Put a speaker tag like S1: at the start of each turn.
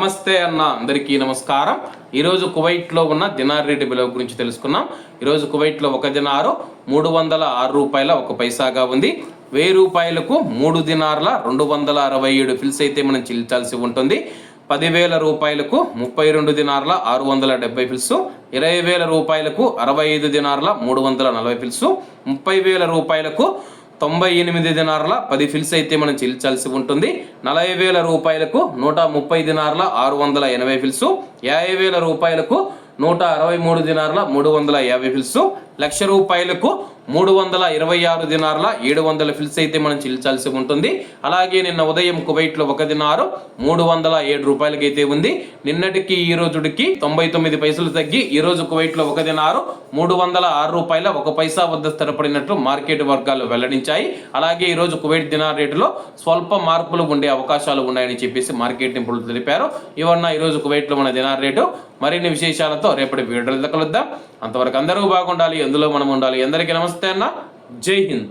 S1: నమస్తే అన్న అందరికీ నమస్కారం. ఈరోజు కువైట్లో ఉన్న దినార్ రేటు విలువ గురించి తెలుసుకున్నాం. ఈరోజు కువైట్లో ఒక దినారు 306 రూపాయల 1 పైసాగా ఉంది. 1000 రూపాయలకు 3 దినార్ల 267 ఫిల్స్ అయితే మనం చెల్లించాల్సి ఉంటుంది. 10,000 రూపాయలకు 32 దినార్ల 670 ఫిల్స్, 20,000 రూపాయలకు 65 దినార్ల 340 ఫిల్స్, 30,000 రూపాయలకు 98 దినార్ల 10 ఫిల్స్ అయితే మనం చెల్లించాల్సి ఉంటుంది. 40,000 రూపాయలకు 130 దినార్ల 680 ఫిల్స్, 50,000 రూపాయలకు 163 దినార్ల 350 ఫిల్స్, 1,00,000 రూపాయలకు 326 దినార్ల 700 ఫిల్స్ అయితే మనం చెల్లించాల్సి ఉంటుంది. అలాగే నిన్న ఉదయం కువైట్లో ఒక దినారు 307 రూపాయలకి అయితే ఉంది. నిన్నటికి ఈ రోజుకి 99 పైసలు తగ్గి ఈ రోజు కువైట్లో ఒక దినారు 306 రూపాయల 1 పైసా వద్ద స్థిరపడినట్లు మార్కెట్ వర్గాలు వెల్లడించాయి. అలాగే ఈ రోజు కువైట్ దినార్ రేటులో స్వల్ప మార్పులు ఉండే అవకాశాలు ఉన్నాయని చెప్పేసి మార్కెట్ నిపుణులు తెలిపారు. ఇవన్న ఈ రోజు కువైట్లో మన దినార్ రేటు. మరిన్ని విశేషాలతో రేపటి వీడియోలో కలుద్దాం. అంతవరకు అందరూ బాగుండాలి, ఎందులో మనం ఉండాలి. అందరికీ నమస్తే అన్న, జై హింద్.